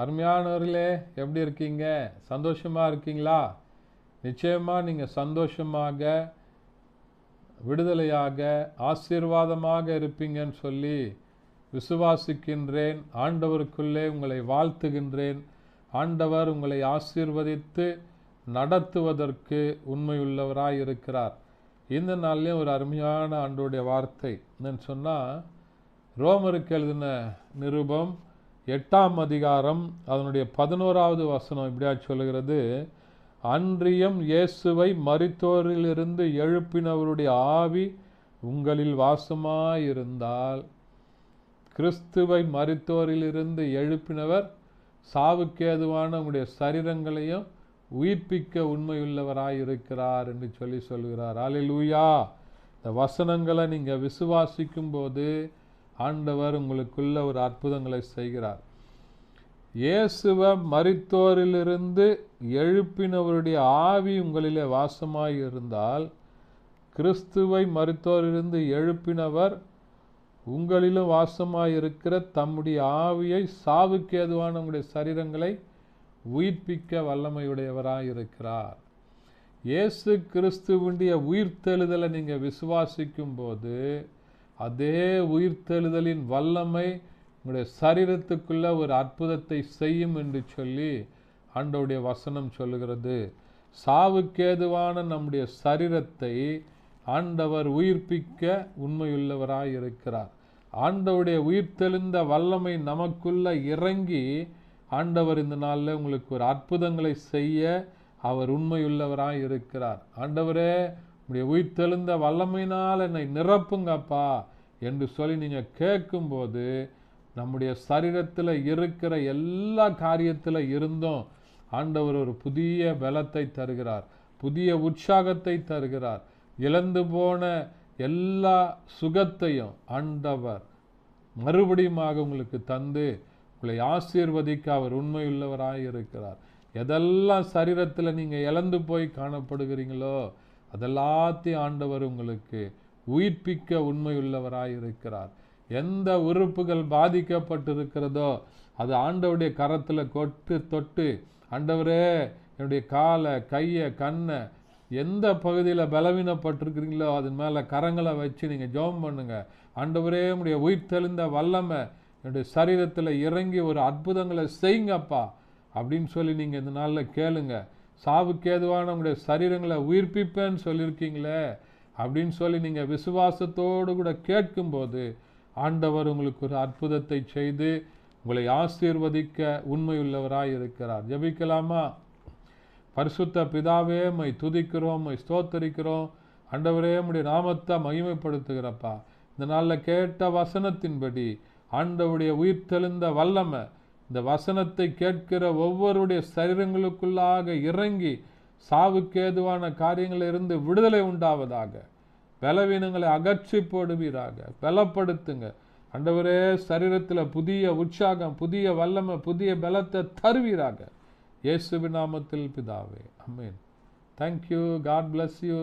அருமையானவர்களே, எப்படி இருக்கீங்க? சந்தோஷமாக இருக்கீங்களா? நிச்சயமாக நீங்கள் சந்தோஷமாக, விடுதலையாக, ஆசீர்வாதமாக இருப்பீங்கன்னு சொல்லி விசுவாசிக்கின்றேன். ஆண்டவருக்குள்ளே உங்களை வாழ்த்துகின்றேன். ஆண்டவர் உங்களை ஆசீர்வதித்து நடத்துவதற்கு உண்மையுள்ளவராய் இருக்கிறார். இந்த நாள்லேயும் ஒரு அருமையான ஆண்டவருடைய வார்த்தை என்னன்னு சொன்னால், ரோமருக்கு எழுதின நிருபம் 8ஆம் அதிகாரம் அதனுடைய 11வது வசனம் இப்படியா சொல்லுகிறது: அன்றியும் இயேசுவை மரித்தோரிலிருந்து எழுப்பினவருடைய ஆவி உங்களில் வாசமாயிருந்தால். கிறிஸ்துவை மரித்தோரிலிருந்து எழுப்பினவர் சாவுக்கேதுவான உங்களுடைய சரீரங்களையும் உயிர்ப்பிக்க உண்மையுள்ளவராயிருக்கிறார் என்று சொல்லுகிறார். அல்லேலூயா! இந்த வசனங்களை நீங்கள் விசுவாசிக்கும் போது ஆண்டவர் உங்களுக்குள்ள ஒரு அற்புதங்களை செய்கிறார். இயேசுவை மரித்தோரிலிருந்து எழுப்பினவருடைய ஆவி உங்களிலே வாசமாய் இருந்தால், கிறிஸ்துவை மரித்தோரிலிருந்து எழுப்பினவர் உங்களிலும் வாசமாயிருக்கிற தம்முடைய ஆவியை சாவுக்கேதுவான உங்களுடைய சரீரங்களை உயிர்ப்பிக்க வல்லமையுடையவராயிருக்கிறார். இயேசு கிறிஸ்துவுடைய உயிர்த்தெழுதலை நீங்கள் விசுவாசிக்கும் போது அதே உயிர்த்தெழுதலின் வல்லமை உங்களுடைய சரீரத்துக்குள்ள ஒரு அற்புதத்தை செய்யும் என்று சொல்லி ஆண்டவருடைய வசனம் சொல்லுகிறது. சாவுக்கேதுவான நம்முடைய சரீரத்தை ஆண்டவர் உயிர்ப்பிக்க உண்மையுள்ளவராய் இருக்கிறார். ஆண்டவருடைய உயிர்த்தெழுந்த வல்லமை நமக்குள்ள இறங்கி ஆண்டவர் இந்த நாளில் உங்களுக்கு ஒரு அற்புதங்களை செய்ய அவர் உண்மையுள்ளவராய் இருக்கிறார். ஆண்டவரே, உங்களுடைய உயிர்த்தெழுந்த வல்லமையினால் என்னை நிரப்புங்கப்பா என்று சொல்லி நீங்கள் கேட்கும்போது நம்முடைய சரீரத்தில் இருக்கிற எல்லா காரியத்தில் இருந்தும் ஆண்டவர் ஒரு புதிய பலத்தை தருகிறார், புதிய உற்சாகத்தை தருகிறார். இழந்து போன எல்லா சுகத்தையும் ஆண்டவர் மறுபடியுமாக உங்களுக்கு தந்து உங்களை ஆசீர்வதிக்க அவர் உண்மையுள்ளவராய் இருக்கிறார். எதெல்லாம் சரீரத்தில் நீங்கள் இழந்து போய் காணப்படுகிறீங்களோ அதெல்லாத்தையும் ஆண்டவர் உங்களுக்கு உயிர்ப்பிக்க உண்மையுள்ளவராய் இருக்கிறார். எந்த உறுப்புகள் பாதிக்கப்பட்டிருக்கிறதோ அது ஆண்டவருடைய கரத்தில் தொட்டு, ஆண்டவரே என்னுடைய காலை, கையை, கண்ணை, எந்த பகுதியில் பலவீனப்பட்டிருக்கிறீங்களோ அதன் மேலே கரங்களை வச்சு நீங்கள் ஜெபம் பண்ணுங்க. ஆண்டவரே, உடைய உயிர்த்தெழுந்த வல்லமை என்னுடைய சரீரத்தில் இறங்கி ஒரு அற்புதங்களை செய்யுங்கப்பா அப்படின்னு சொல்லி நீங்கள் இந்த நாளில் கேளுங்க. சாவுக்கேதுவான உங்களுடைய சரீரங்களை உயிர்ப்பிப்பேன்னு சொல்லியிருக்கீங்களே அப்படின்னு சொல்லி நீங்கள் விசுவாசத்தோடு கூட கேட்கும்போது ஆண்டவர் உங்களுக்கு ஒரு அற்புதத்தை செய்து உங்களை ஆசீர்வதிக்க உண்மையுள்ளவராய் இருக்கிறார். ஜெபிக்கலாமா? பரிசுத்த பிதாவே, மை துதிக்கிறோம், மை ஸ்தோத்தரிக்கிறோம். ஆண்டவரே, உம்முடைய நாமத்தை மகிமைப்படுத்துகிறப்பா. இந்த நாளில் கேட்ட வசனத்தின்படி ஆண்டவருடைய உயிர்த்தெழுந்த வல்லமை இந்த வசனத்தை கேட்கிற ஒவ்வொருடைய சரீரங்களுக்குள்ளாக இறங்கி சாவுக்கேதுவான காரியங்களிலிருந்து விடுதலை உண்டாவதாக. பலவீனங்களை அகற்றி போடுவீராக, பலப்படுத்துங்க. ஆண்டவரே, சரீரத்தில் புதிய உற்சாகம், புதிய வல்லமை, புதிய பலத்தை தருவீராக. இயேசுவின் நாமத்தில் பிதாவே, ஆமென். தேங்க்யூ. God bless you.